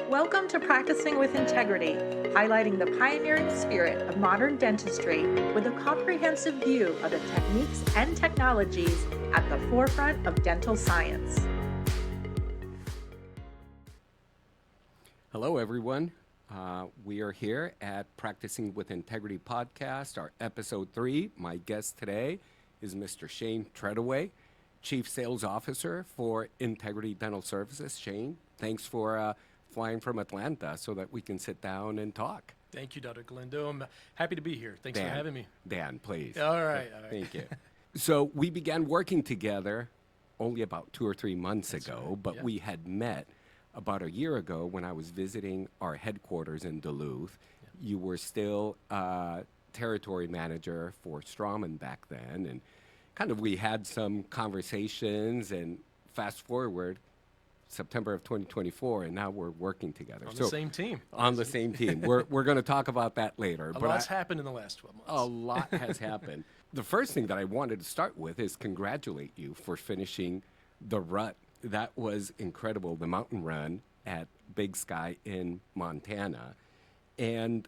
Welcome to Practicing with Integrity, highlighting the pioneering spirit of modern dentistry with a comprehensive view of the techniques and technologies at the forefront of dental science. Hello, everyone. We are here at Practicing with Integrity podcast, our episode 3. My guest today is Mr. Shane Treadaway, Chief Sales Officer for Integrity Dental Services. Shane, thanks for flying from Atlanta so that we can sit down and talk. Thank you, Dr. Galindo. I'm happy to be here. Thanks for having me. Dan, please. All right. Thank you. So we began working together only about 2 or 3 months That's ago, right. but Yeah. we had met about a year ago when I was visiting our headquarters in Duluth. Yeah. You were still territory manager for Straumann back then, and kind of we had some conversations, and fast forward September of 2024, and now we're working together. On the same team. On the same team. We're going to talk about that later. A lot's happened in the last 12 months. A lot has happened. The first thing that I wanted to start with is congratulate you for finishing the rut. That was incredible, the mountain run at Big Sky in Montana. And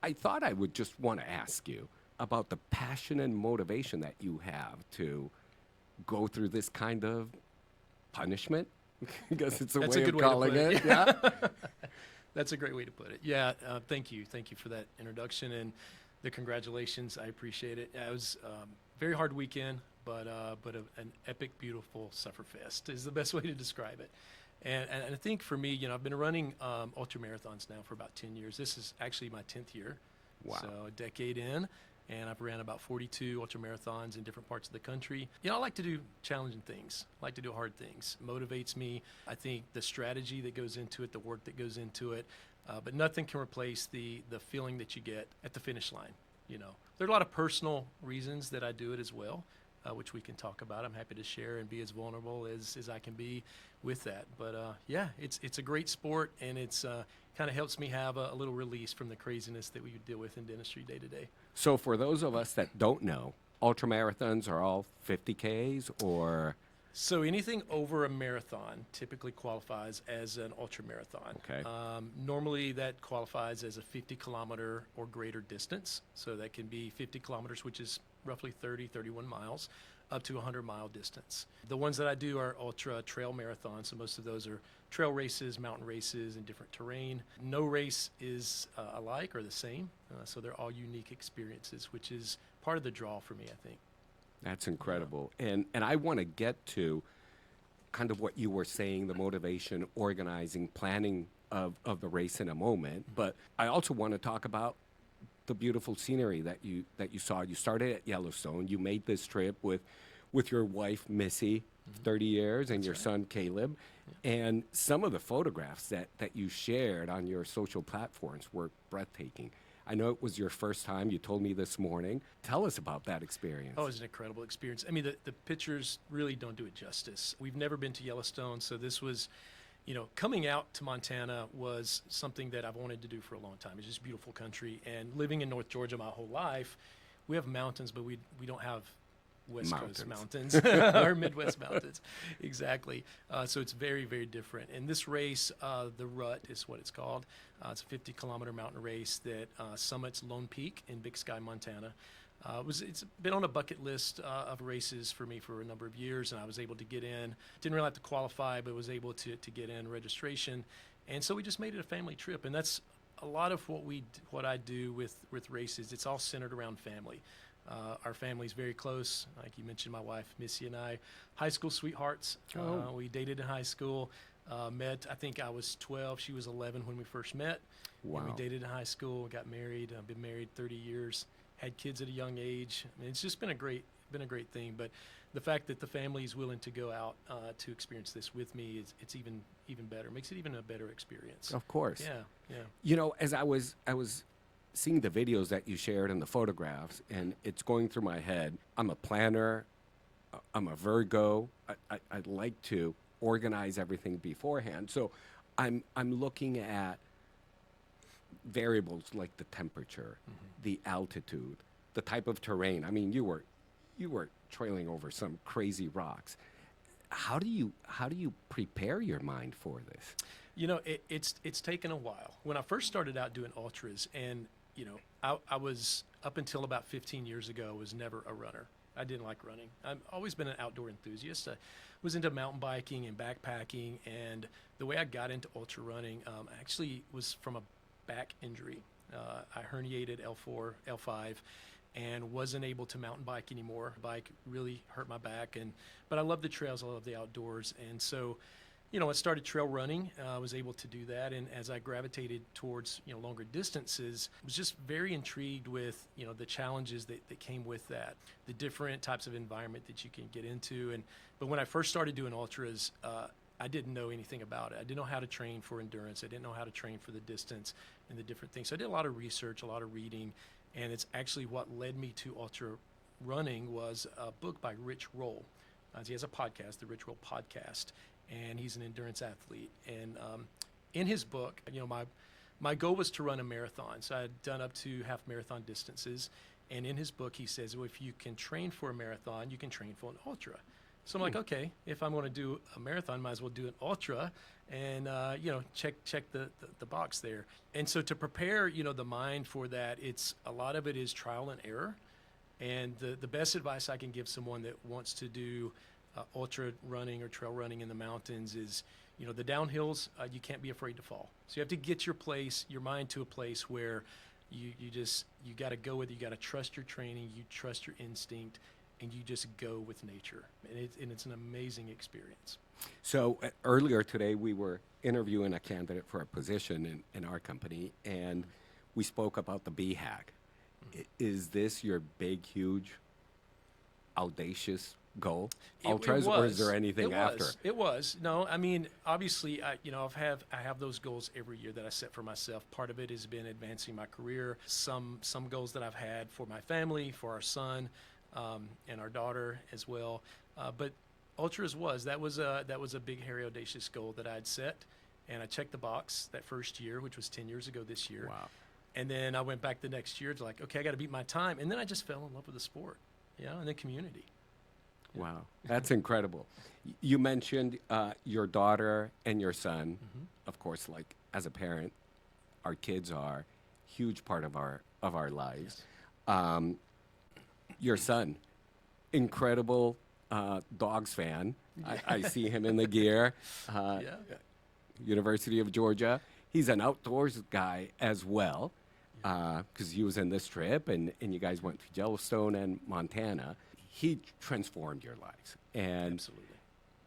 I thought I would just want to ask you about the passion and motivation that you have to go through this kind of punishment. I guess it's That's way a good of way to calling put it. it. Yeah. That's a great way to put it. Yeah, thank you. Thank you for that introduction and the congratulations. I appreciate it. It was very hard weekend, but an epic, beautiful sufferfest is the best way to describe it. And I think for me, I've been running ultramarathons now for about 10 years. This is actually my 10th year. Wow. So a decade in. And I've ran about 42 ultramarathons in different parts of the country. I like to do challenging things. I like to do hard things. Motivates me. I think the strategy that goes into it, the work that goes into it, but nothing can replace the feeling that you get at the finish line. There are a lot of personal reasons that I do it as well, which we can talk about. I'm happy to share and be as vulnerable as I can be with that. But it's a great sport, and it's kind of helps me have a little release from the craziness that we deal with in dentistry day to day. So for those of us that don't know, ultramarathons are all 50Ks or? So anything over a marathon typically qualifies as an ultramarathon. Okay. Normally that qualifies as a 50-kilometer or greater distance. So that can be 50 kilometers, which is roughly 31 miles, up to a 100-mile distance. The ones that I do are ultra trail marathons, so most of those are trail races, mountain races, and different terrain. No race is alike or the same, so they're all unique experiences, which is part of the draw for me, I think. That's incredible. And I want to get to kind of what you were saying, the motivation, organizing, planning of the race in a moment. But I also want to talk about the beautiful scenery that you saw. You started at Yellowstone. You made this trip with your wife, Missy, 30 years, and That's your right. son, Caleb. Yeah. And some of the photographs that you shared on your social platforms were breathtaking. I know it was your first time. You told me this morning. Tell us about that experience. Oh, it was an incredible experience. I mean, the pictures really don't do it justice. We've never been to Yellowstone, so this was, coming out to Montana was something that I've wanted to do for a long time. It's just beautiful country. And living in North Georgia my whole life, we have mountains, but we don't have West Coast mountains or Midwest mountains. Exactly. So it's very, very different. And this race, the Rut is what it's called. It's a 50-kilometer mountain race that summits Lone Peak in Big Sky, Montana. It's been on a bucket list of races for me for a number of years, and I was able to get in. Didn't really have to qualify, but was able to get in registration. And so we just made it a family trip. And that's a lot of what I do with races. It's all centered around family. Our family's very close. Like you mentioned, my wife, Missy, and I, high school sweethearts. Oh. We dated in high school, met, I think I was 12, she was 11 when we first met. Wow. And we dated in high school, got married. I've been married 30 years, had kids at a young age. I mean, it's just been a great thing. But the fact that the family is willing to go out to experience this with me, it's even better. Makes it even a better experience. Of course. Yeah. As I was seeing the videos that you shared and the photographs, and it's going through my head. I'm a planner. I'm a Virgo. I like to organize everything beforehand. So I'm looking at variables like the temperature, the altitude, the type of terrain. I mean, you were trailing over some crazy rocks. How do you prepare your mind for this? It's taken a while. When I first started out doing ultras, and I was, up until about 15 years ago, was never a runner. I didn't like running. I've always been an outdoor enthusiast. I was into mountain biking and backpacking, and the way I got into ultra running actually was from a back injury. I herniated L4, L5, and wasn't able to mountain bike anymore. Bike really hurt my back, but I love the trails, I love the outdoors, and so I started trail running. I was able to do that, and as I gravitated towards longer distances, I was just very intrigued with the challenges that came with that, the different types of environment that you can get into. But when I first started doing ultras, I didn't know anything about it. I didn't know how to train for endurance. I didn't know how to train for the distance and the different things. So I did a lot of research, a lot of reading, and it's actually what led me to ultra running was a book by Rich Roll. He has a podcast, the Rich Roll Podcast, and he's an endurance athlete. And in his book, my goal was to run a marathon. So I had done up to half marathon distances. And in his book, he says, well, if you can train for a marathon, you can train for an ultra. So I'm like, okay, if I'm going to do a marathon, might as well do an ultra, and check the box there. And so to prepare the mind for that, a lot of it is trial and error. And the best advice I can give someone that wants to do ultra running or trail running in the mountains is, the downhills, you can't be afraid to fall. So you have to get your mind to a place where you got to go with it. You got to trust your training, you trust your instinct, and you just go with nature. And it's an amazing experience. So earlier today, we were interviewing a candidate for a position in our company, and we spoke about the BHAG. Is this your big, huge, audacious goal, ultras, or is there anything after? It was. No, I mean, obviously, I have those goals every year that I set for myself. Part of it has been advancing my career. Some goals that I've had for my family, for our son, and our daughter as well. But ultras was a big, hairy, audacious goal that I had set, and I checked the box that first year, which was 10 years ago this year. Wow. And then I went back the next year to like, okay, I got to beat my time. And then I just fell in love with the sport, and the community. Wow, that's incredible. You mentioned your daughter and your son. Mm-hmm. Of course, like as a parent, our kids are a huge part of our lives. Yes. Your son, incredible dogs fan. I see him in the gear. University of Georgia. He's an outdoors guy as well, because he was in this trip, and you guys went to Yellowstone and Montana. He transformed your lives, and Absolutely.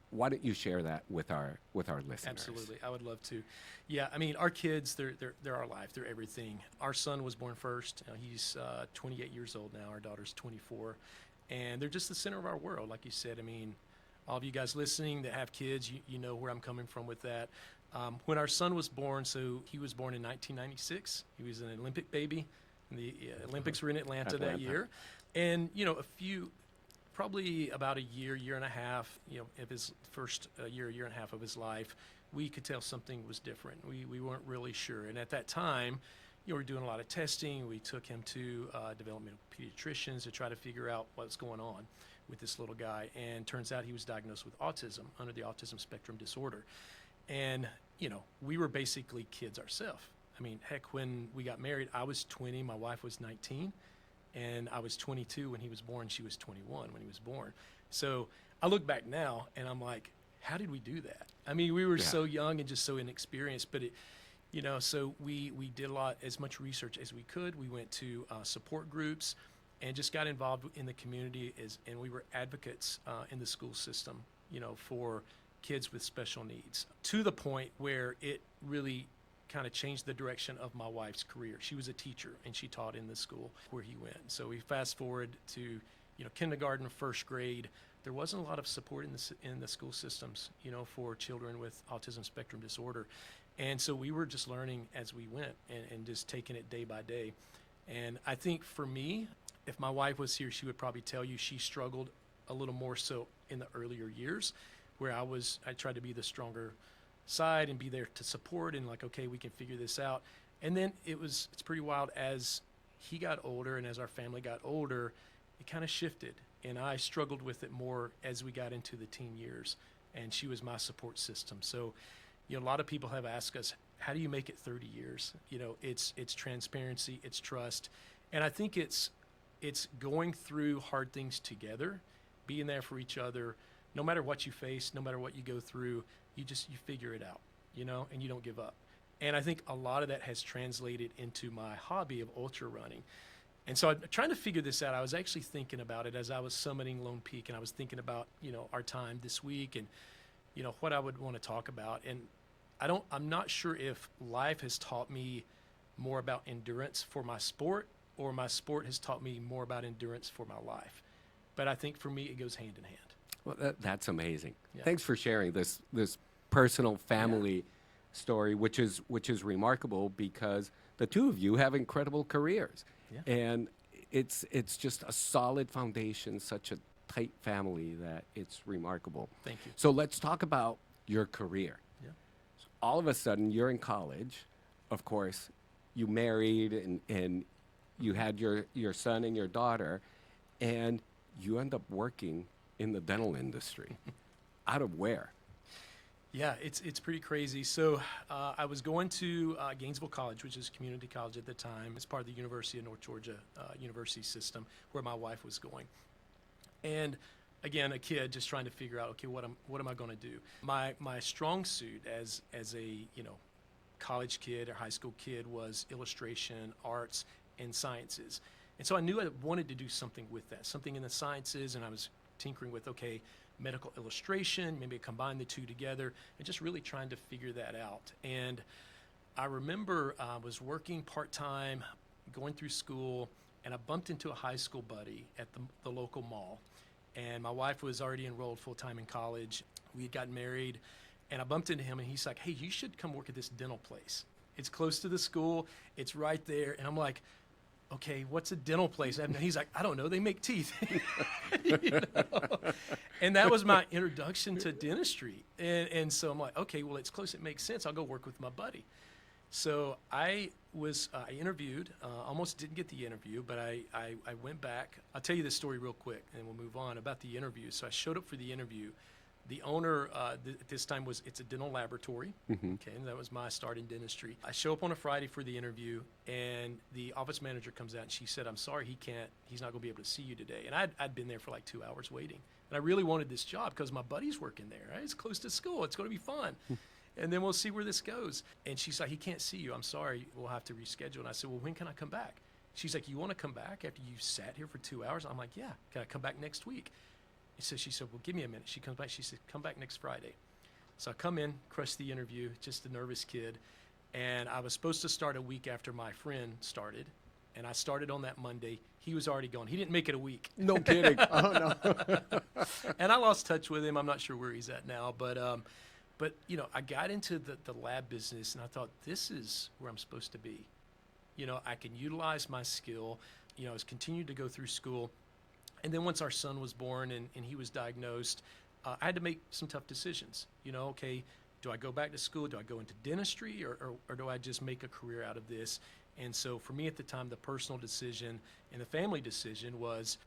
Why don't you share that with our listeners? Absolutely, I would love to. Yeah, I mean, our kids, they're our life, they're everything. Our son was born first. He's 28 years old now. Our daughter's 24, and they're just the center of our world, like you said. I mean, all of you guys listening that have kids, you know where I'm coming from with that. When our son was born, so he was born in 1996. He was an Olympic baby, and the Olympics were in Atlanta that year. And probably about a year and a half, of his first year and a half of his life, we could tell something was different. We weren't really sure. And at that time, we were doing a lot of testing. We took him to developmental pediatricians to try to figure out what's going on with this little guy. And turns out he was diagnosed with autism, under the autism spectrum disorder. And, we were basically kids ourselves. I mean, heck, when we got married, I was 20, my wife was 19. And I was 22 when he was born. She was 21 when he was born. So I look back now and I'm like, how did we do that? I mean, we were so young and just so inexperienced, but so we did as much research as we could. We went to support groups and just got involved in the community and we were advocates in the school system, for kids with special needs, to the point where it really kind of changed the direction of my wife's career. She was a teacher and she taught in the school where he went. So we fast forward to kindergarten, first grade. There wasn't a lot of support in the school systems, for children with autism spectrum disorder. And so we were just learning as we went and just taking it day by day. And I think for me, if my wife was here, she would probably tell you she struggled a little more so in the earlier years, where I tried to be the stronger side and be there to support and like, okay, we can figure this out. And then it's pretty wild as he got older and as our family got older, it kind of shifted. And I struggled with it more as we got into the teen years, and she was my support system. So, a lot of people have asked us, how do you make it 30 years? It's transparency, it's trust. And I think it's going through hard things together, being there for each other. No matter what you face, no matter what you go through, you figure it out, and you don't give up. And I think a lot of that has translated into my hobby of ultra running. And so I'm trying to figure this out. I was actually thinking about it as I was summiting Lone Peak, and I was thinking about, our time this week and, what I would want to talk about. And I'm not sure if life has taught me more about endurance for my sport, or my sport has taught me more about endurance for my life. But I think for me, it goes hand in hand. Well, that's amazing. Yeah. Thanks for sharing this personal family story, which is remarkable because the two of you have incredible careers. Yeah. And it's just a solid foundation, such a tight family that it's remarkable. Thank you. So let's talk about your career. Yeah. So all of a sudden, you're in college. Of course, you married and you had your son and your daughter, and you end up working in the dental industry. Out of where? Yeah, it's pretty crazy. So I was going to Gainesville College, which is community college at the time. It's part of the University of North Georgia university system, where my wife was going. And again, a kid just trying to figure out, okay, what am I going to do? My strong suit as a college kid or high school kid was illustration, arts, and sciences. And so I knew I wanted to do something with that, something in the sciences, and I was tinkering with, okay, medical illustration, maybe combine the two together, and just really trying to figure that out. And I remember I was working part-time, going through school, and I bumped into a high school buddy at the local mall. And my wife was already enrolled full-time in college. We had gotten married, and I bumped into him, and he's like, hey, you should come work at this dental place. It's close to the school. It's right there. And I'm like, okay, what's a dental place? And he's like, I don't know, they make teeth. And that was my introduction to dentistry. And so I'm like, okay, well, it's close, it makes sense. I'll go work with my buddy. So I interviewed, almost didn't get the interview, but I went back. I'll tell you this story real quick, and we'll move on about the interview. So I showed up for the interview. The owner at this time it's a dental laboratory. Mm-hmm. Okay, and that was my start in dentistry. I show up on a Friday for the interview, and the office manager comes out, and she said, I'm sorry, he's not going to be able to see you today. And I'd been there for like 2 hours waiting. And I really wanted this job because my buddy's working there, right? It's close to school. It's going to be fun. And then we'll see where this goes. And she's like, he can't see you. I'm sorry, we'll have to reschedule. And I said, well, when can I come back? She's like, you want to come back after you sat here for 2 hours? I'm like, yeah, can I come back next week? So she said, well, give me a minute. She comes back. She said, come back next Friday. So I come in, crush the interview, just a nervous kid. And I was supposed to start a week after my friend started. And I started on that Monday. He was already gone. He didn't make it a week. No kidding. Oh, no. And I lost touch with him. I'm not sure where he's at now. But I got into the lab business, and I thought, this is where I'm supposed to be. I can utilize my skill. I was continued to go through school. And then once our son was born and he was diagnosed, I had to make some tough decisions. Okay, do I go back to school? Do I go into dentistry, or do I just make a career out of this? And so for me at the time, the personal decision and the family decision was,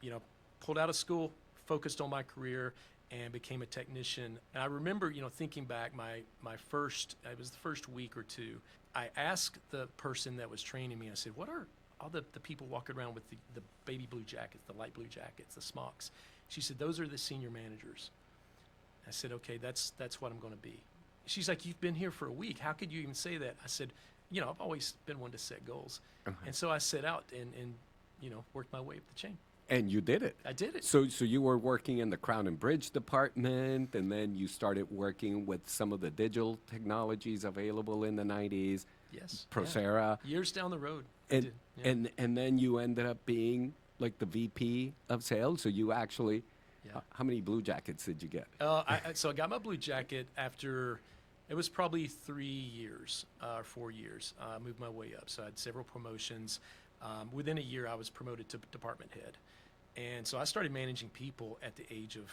pulled out of school, focused on my career, and became a technician. And I remember, thinking back, it was the first week or two, I asked the person that was training me, I said, what are all the people walking around with the baby blue jackets, the light blue jackets, the smocks? She said, those are the senior managers. I said, okay, that's what I'm going to be. She's like, you've been here for a week. How could you even say that? I said, I've always been one to set goals. Uh-huh. And so I set out and worked my way up the chain. And you did it. I did it. So you were working in the Crown and Bridge department, and then you started working with some of the digital technologies available in the 90s. Yes. Procera. Yeah. Years down the road. I And, did. Yeah. and then you ended up being like the VP of sales. So you actually, Yeah. how many blue jackets did you get? So I got my blue jacket after, it was probably 3 years, 4 years. I moved my way up. So I had several promotions. Within a year, I was promoted to department head. And so I started managing people at the age of,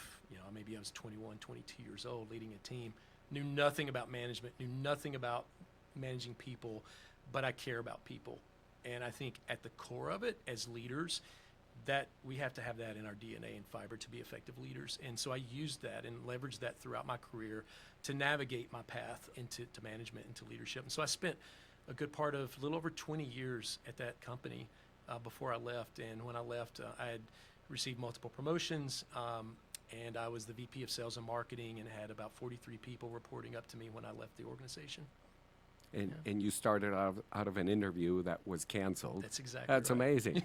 maybe I was 21, 22 years old, leading a team. Knew nothing about management, knew nothing about managing people, but I care about people. And I think at the core of it, as leaders, that we have to have that in our DNA and fiber to be effective leaders. And so I used that and leveraged that throughout my career to navigate my path into management, into leadership. And so I spent a good part of a little over 20 years at that company before I left. And when I left, I had received multiple promotions, and I was the VP of Sales and Marketing and had about 43 people reporting up to me when I left the organization. And you started out of an interview that was canceled. That's exactly That's right. amazing.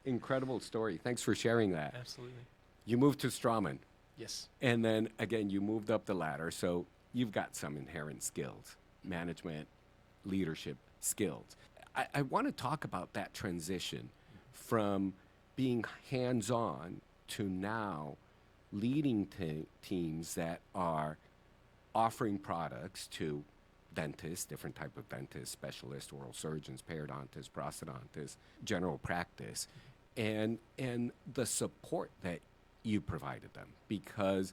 Incredible story. Thanks for sharing that. Absolutely. You moved to Strawman, Yes. and then again, you moved up the ladder. So you've got some inherent skills, management, leadership skills. I want to talk about that transition from being hands-on to now leading teams that are offering products to dentists, different type of dentists, specialists, oral surgeons, periodontists, prosthodontists, general practice, and the support that you provided them. Because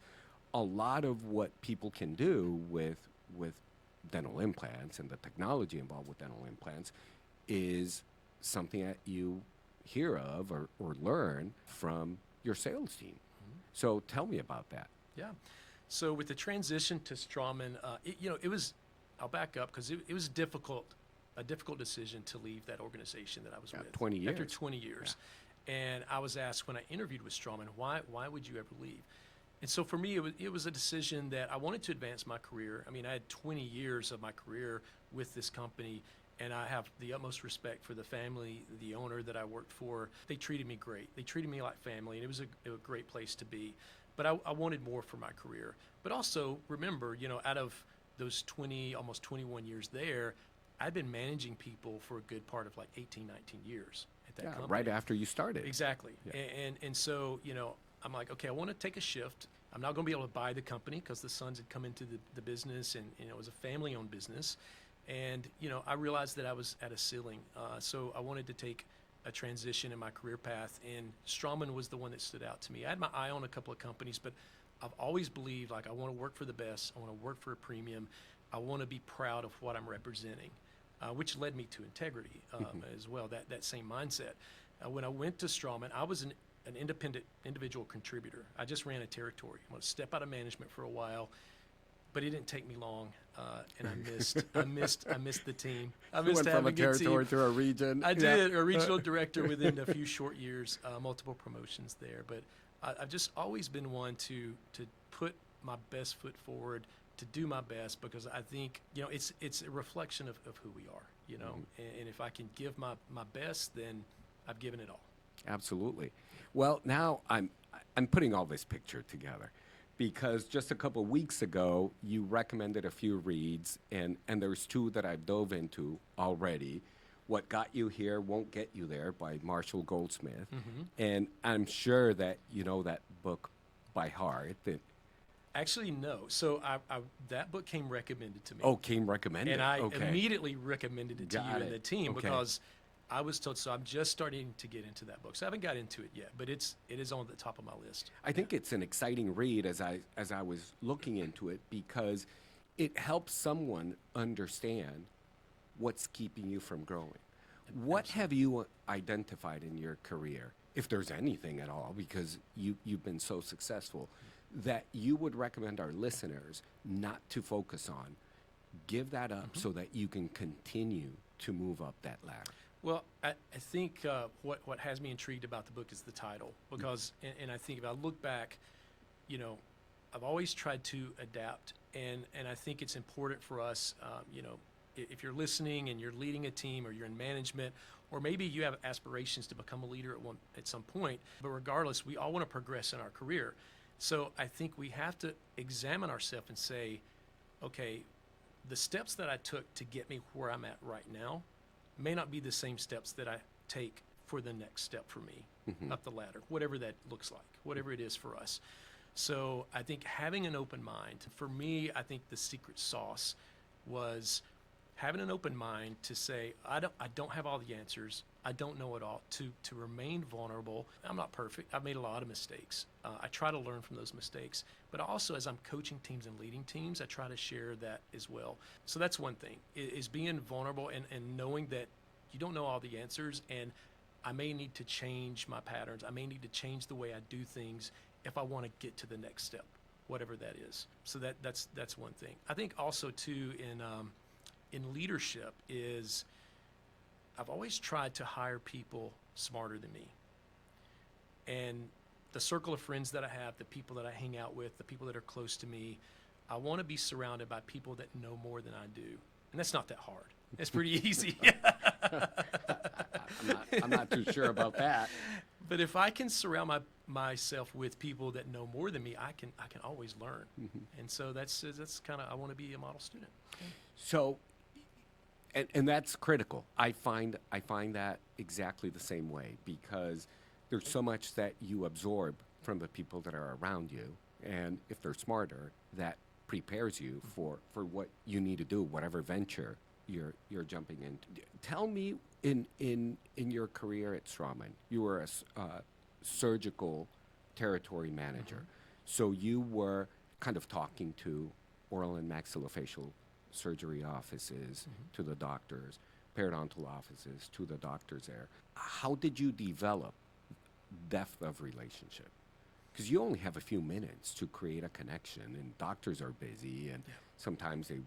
a lot of what people can do with dental implants and the technology involved with dental implants is something that you hear of or learn from your sales team. So tell me about that. Yeah. So with the transition to Strawman, it was, I'll back up because it was a difficult decision to leave that organization that I was with. 20 years. After 20 years. Yeah. And I was asked when I interviewed with Strawman, why would you ever leave? And so for me, it was a decision that I wanted to advance my career. I mean, I had 20 years of my career with this company, and I have the utmost respect for the family, the owner that I worked for. They treated me great. They treated me like family, and it was a great place to be. But I wanted more for my career. But also, remember, out of those 20, almost 21 years there, I'd been managing people for a good part of like 18, 19 years at that company. Right after you started. Exactly. Yeah. And so, I'm like, okay, I want to take a shift. I'm not going to be able to buy the company because the sons had come into the business, and it was a family-owned business. And, I realized that I was at a ceiling. So I wanted to take a transition in my career path, and Strawman was the one that stood out to me. I had my eye on a couple of companies, but I've always believed, like, I want to work for the best. I want to work for a premium. I want to be proud of what I'm representing, which led me to integrity as well, that same mindset. When I went to Strawman, I was an independent individual contributor. I just ran a territory. I'm going to step out of management for a while, but it didn't take me long, and I missed the team. I You missed went from a having a territory team. to a region. I did, a regional director within a few short years, multiple promotions there. But I've just always been one to put my best foot forward, to do my best, because I think, it's a reflection of who we are, and if I can give my best, then I've given it all. Absolutely. Well, now I'm putting all this picture together, because just a couple of weeks ago, you recommended a few reads, and there's two that I've dove into already. What Got You Here Won't Get You There by Marshall Goldsmith. And I'm sure that you know that book by heart. Actually, no. So that book came recommended to me. Oh, came recommended. And I okay. immediately recommended it to Got you it. and the team Okay. because I was told, so I'm just starting to get into that book. So I haven't got into it yet, but it is on the top of my list. I think it's an exciting read as I was looking into it, because it helps someone understand what's keeping you from growing. What have you identified in your career, if there's anything at all, because you've been so successful, that you would recommend our listeners not to focus on? Give that up so that you can continue to move up that ladder. Well, I think what has me intrigued about the book is the title, because, and I think if I look back, I've always tried to adapt, and I think it's important for us, if you're listening and you're leading a team, or you're in management, or maybe you have aspirations to become a leader at some point, but regardless, we all want to progress in our career. So I think we have to examine ourselves and say, okay, the steps that I took to get me where I'm at right now may not be the same steps that I take for the next step for me up the ladder, whatever that looks like, whatever it is for us. So I think having an open mind, for me, I think the secret sauce was having an open mind to say, I don't have all the answers. I don't know it all. To remain vulnerable. I'm not perfect. I've made a lot of mistakes. I try to learn from those mistakes. But also, as I'm coaching teams and leading teams, I try to share that as well. So that's one thing, is being vulnerable and knowing that you don't know all the answers. And I may need to change my patterns. I may need to change the way I do things if I want to get to the next step, whatever that is. So that's one thing. I think also too in leadership is I've always tried to hire people smarter than me. And the circle of friends that I have, the people that I hang out with, the people that are close to me, I want to be surrounded by people that know more than I do. And that's not that hard. It's pretty easy. I'm not too sure about that. But if I can surround myself with people that know more than me, I can always learn. And so that's kind of, I want to be a model student. So, and that's critical. I find that exactly the same way, because there's so much that you absorb from the people that are around you, and if they're smarter, that prepares you for what you need to do, whatever venture you're jumping into. Tell me, in your career at Straumann, you were a surgical territory manager, so you were kind of talking to oral and maxillofacial surgery offices, to the doctors, periodontal offices, to the doctors there. How did you develop depth of relationship? Because you only have a few minutes to create a connection, and doctors are busy, and sometimes they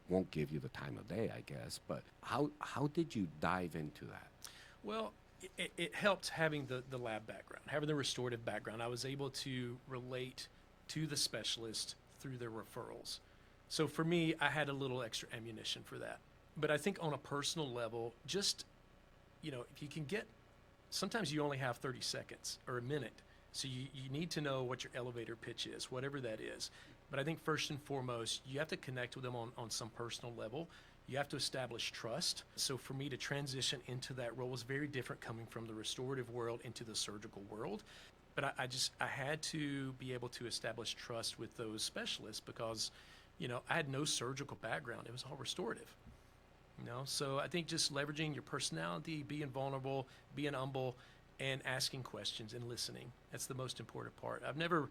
won't give you the time of day, I guess. But how did you dive into that? Well, it helped having the lab background, having the restorative background. I was able to relate to the specialist through their referrals. So for me, I had a little extra ammunition for that. But I think on a personal level, just, if you can get, sometimes you only have 30 seconds or a minute. So you need to know what your elevator pitch is, whatever that is. But I think first and foremost, you have to connect with them on some personal level. You have to establish trust. So for me to transition into that role was very different, coming from the restorative world into the surgical world. But I had to be able to establish trust with those specialists, because I had no surgical background. It was all restorative. So I think just leveraging your personality, being vulnerable, being humble, and asking questions and listening. That's the most important part. I've never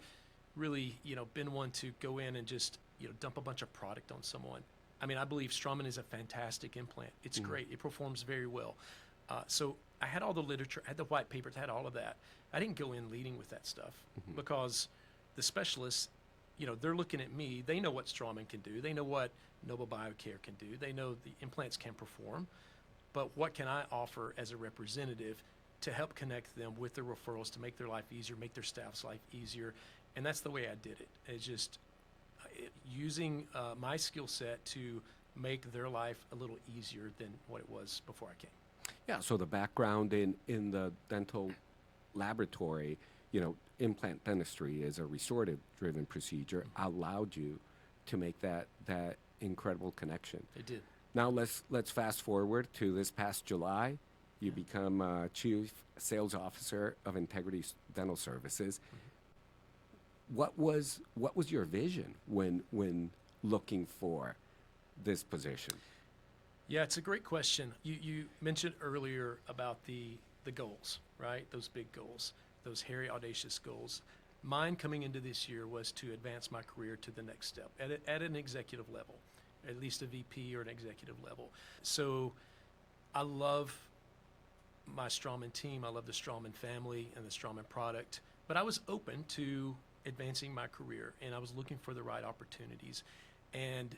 really, been one to go in and just, dump a bunch of product on someone. I mean, I believe Straumann is a fantastic implant. It's great. It performs very well. So I had all the literature, I had the white papers, I had all of that. I didn't go in leading with that stuff, because the specialists, they're looking at me. They know what Straumann can do. They know what Noble Biocare can do. They know the implants can perform. But what can I offer as a representative to help connect them with the referrals, to make their life easier, make their staff's life easier? And that's the way I did it. It's just using my skill set to make their life a little easier than what it was before I came. Yeah, so the background in the dental laboratory, implant dentistry is a restorative-driven procedure, allowed you to make that incredible connection. It did. Now let's fast forward to this past July. You become Chief Sales Officer of Integrity Dental Services. What was your vision when looking for this position? Yeah, it's a great question. You mentioned earlier about the goals, right? Those big goals, those hairy, audacious goals. Mine coming into this year was to advance my career to the next step at an executive level, at least a VP or an executive level. So I love my Straumann team. I love the Straumann family and the Straumann product. But I was open to advancing my career, and I was looking for the right opportunities. And,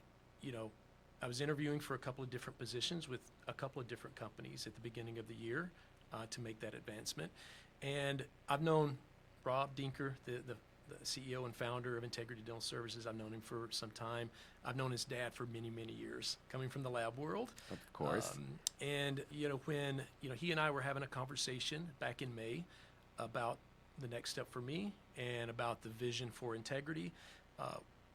I was interviewing for a couple of different positions with a couple of different companies at the beginning of the year to make that advancement. And I've known Rob Dinker, the CEO and founder of Integrity Dental Services. I've known him for some time. I've known his dad for many, many years, coming from the lab world. Of course. And, when, he and I were having a conversation back in May about the next step for me and about the vision for Integrity,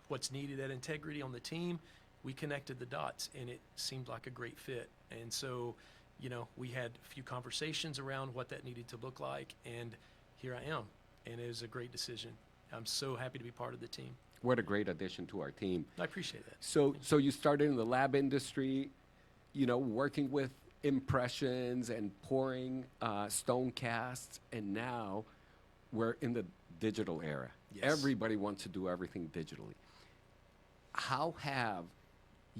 what's needed at Integrity on the team, we connected the dots, and it seemed like a great fit. And so, we had a few conversations around what that needed to look like, and here I am. And it was a great decision. I'm so happy to be part of the team. What a great addition to our team. I appreciate that. So you started in the lab industry, working with impressions and pouring stone casts, and now we're in the digital era. Yes. Everybody wants to do everything digitally. How have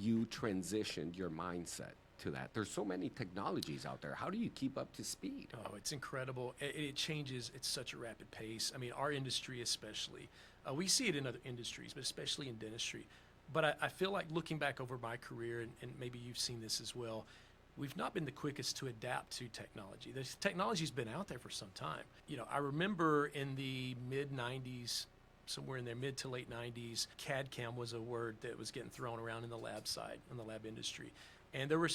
you transitioned your mindset to that? There's so many technologies out there. How do you keep up to speed? Oh, it's incredible. It changes at such a rapid pace. I mean, our industry especially. We see it in other industries, but especially in dentistry. But I feel like looking back over my career, and maybe you've seen this as well, we've not been the quickest to adapt to technology. The technology's been out there for some time. I remember in the mid 90s, somewhere in there, mid to late 90s, CAD CAM was a word that was getting thrown around in the lab side, in the lab industry. And there were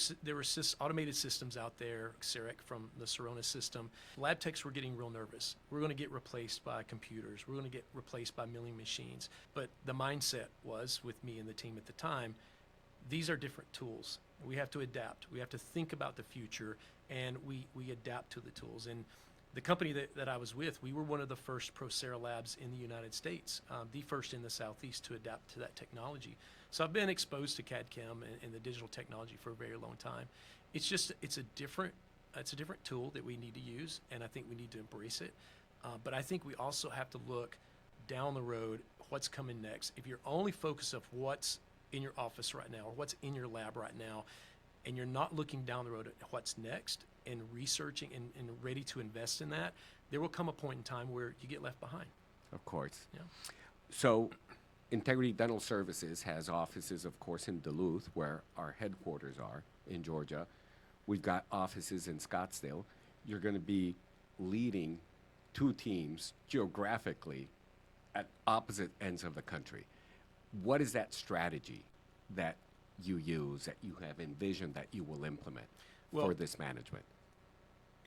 automated systems out there, Xeric from the Sorona system. Lab techs were getting real nervous. We're going to get replaced by computers. We're going to get replaced by milling machines. But the mindset was, with me and the team at the time, these are different tools. We have to adapt. We have to think about the future, and we adapt to the tools. And the company that I was with, we were one of the first Procera labs in the United States, the first in the Southeast to adapt to that technology. So I've been exposed to CAD CAM and the digital technology for a very long time. It's a different tool that we need to use, and I think we need to embrace it. But I think we also have to look down the road, what's coming next. If you're only focused of what's in your office right now or what's in your lab right now, and you're not looking down the road at what's next and researching and ready to invest in that, there will come a point in time where you get left behind. Of course. Yeah. So Integrity Dental Services has offices, of course, in Duluth, where our headquarters are in Georgia. We've got offices in Scottsdale. You're going to be leading two teams geographically at opposite ends of the country. What is that strategy that you use, that you have envisioned that you will implement for this management?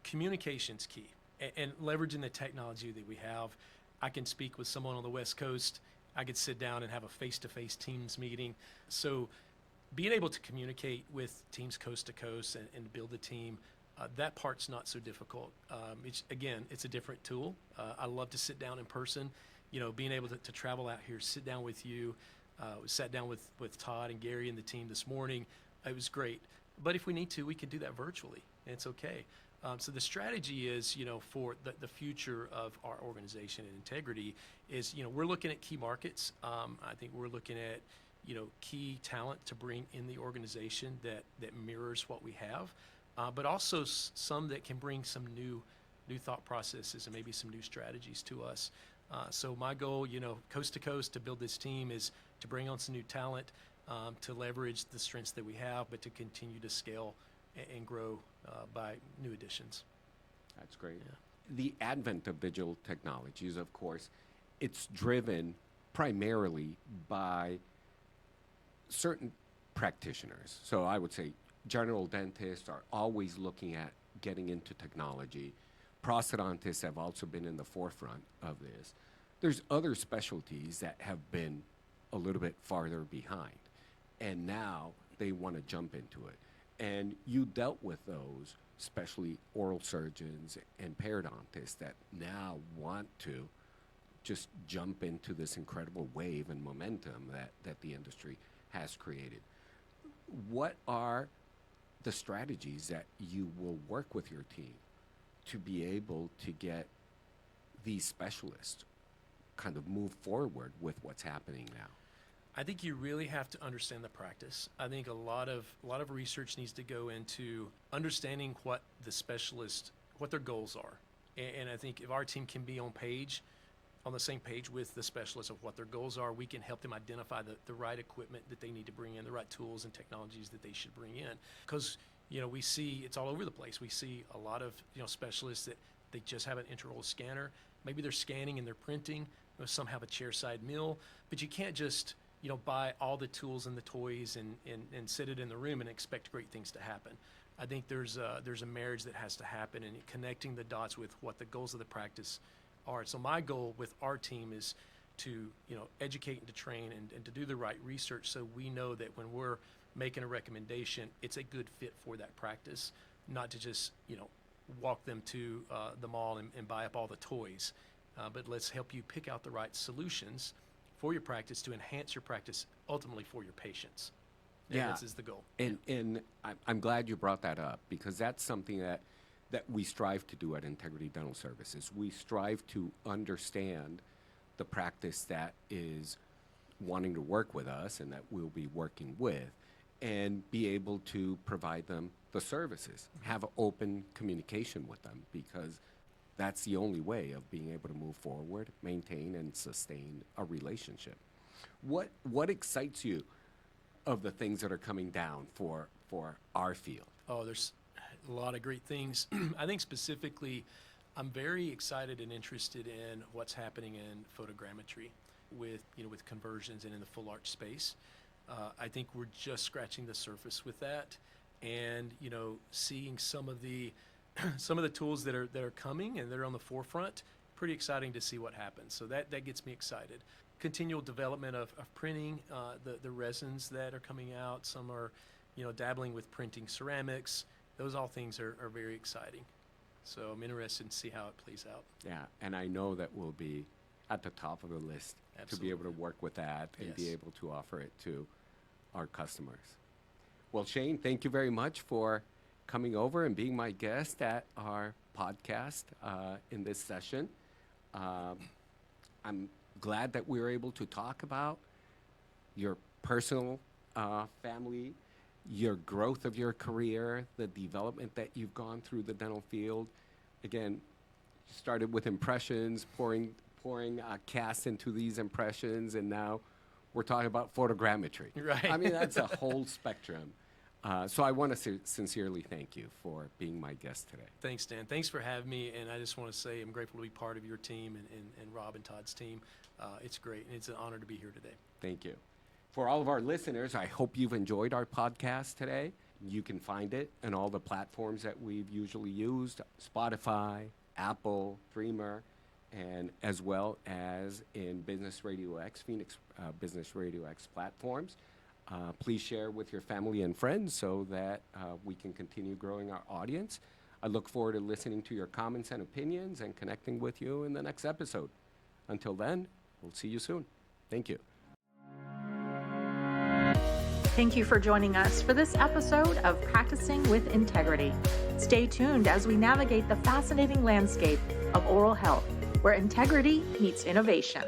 Communication's key, and leveraging the technology that we have. I can speak with someone on the West Coast. I could sit down and have a face-to-face Teams meeting. So being able to communicate with teams coast to coast and build a team, that part's not so difficult. It's a different tool. I love to sit down in person. Being able to travel out here, sit down with you. We sat down with Todd and Gary and the team this morning. It was great. But if we need to, we can do that virtually, and it's okay. So the strategy is, for the future of our organization and Integrity is, we're looking at key markets. I think we're looking at, key talent to bring in the organization that mirrors what we have, but also some that can bring some new thought processes and maybe some new strategies to us. So my goal, coast to coast to build this team is to bring on some new talent, to leverage the strengths that we have, but to continue to scale and grow by new additions. That's great. Yeah. The advent of digital technologies, of course, it's driven primarily by certain practitioners. So I would say general dentists are always looking at getting into technology. Prosthodontists have also been in the forefront of this. There's other specialties that have been a little bit farther behind, and now they want to jump into it. And you dealt with those, especially oral surgeons and periodontists that now want to just jump into this incredible wave and momentum that the industry has created. What are the strategies that you will work with your team to be able to get these specialists kind of move forward with what's happening now? I think you really have to understand the practice. I think a lot of research needs to go into understanding what the specialist, what their goals are. And I think if our team can be on the same page with the specialists of what their goals are, we can help them identify the right equipment that they need to bring in, the right tools and technologies that they should bring in. Because, we see it's all over the place. We see a lot of, specialists that they just have an intraoral scanner. Maybe they're scanning and they're printing. Some have a chairside mill. But you can't just buy all the tools and the toys and sit it in the room and expect great things to happen. I think there's a marriage that has to happen, and connecting the dots with what the goals of the practice are. So my goal with our team is to educate and to train and to do the right research, so we know that when we're making a recommendation, it's a good fit for that practice, not to just walk them to the mall and buy up all the toys, but let's help you pick out the right solutions for your practice to enhance your practice, ultimately for your patients. And Yeah. this is the goal. And I'm glad you brought that up, because that's something that we strive to do at Integrity Dental Services. We strive to understand the practice that is wanting to work with us and that we'll be working with, and be able to provide them the services, have open communication with them, because that's the only way of being able to move forward, maintain, and sustain a relationship. What excites you of the things that are coming down for our field? Oh, there's a lot of great things. I think specifically, I'm very excited and interested in what's happening in photogrammetry with conversions and in the full arch space. I think we're just scratching the surface with that, and seeing some of the tools that are coming and they're on the forefront. Pretty exciting to see what happens. So that gets me excited. Continual development of printing, the resins that are coming out. Some are dabbling with printing ceramics. Those all things are very exciting. So I'm interested to see how it plays out. Yeah, and I know that we'll be at the top of the list to be able to work with that and be able to offer it to our customers. Well, Shane, thank you very much for coming over and being my guest at our podcast in this session. I'm glad that we were able to talk about your personal family, your growth of your career, the development that you've gone through the dental field. Again, you started with impressions, pouring casts into these impressions, and now we're talking about photogrammetry. Right. I mean, that's a whole spectrum. So I want to sincerely thank you for being my guest today. Thanks, Dan. Thanks for having me. And I just want to say I'm grateful to be part of your team and Rob and Todd's team. It's great, and it's an honor to be here today. Thank you. For all of our listeners, I hope you've enjoyed our podcast today. You can find it on all the platforms that we've usually used: Spotify, Apple, Streamer, and as well as in Business Radio X, Phoenix Business Radio X platforms. Please share with your family and friends so that we can continue growing our audience. I look forward to listening to your comments and opinions and connecting with you in the next episode. Until then, we'll see you soon. Thank you. Thank you for joining us for this episode of Practicing with Integrity. Stay tuned as we navigate the fascinating landscape of oral health, where integrity meets innovation.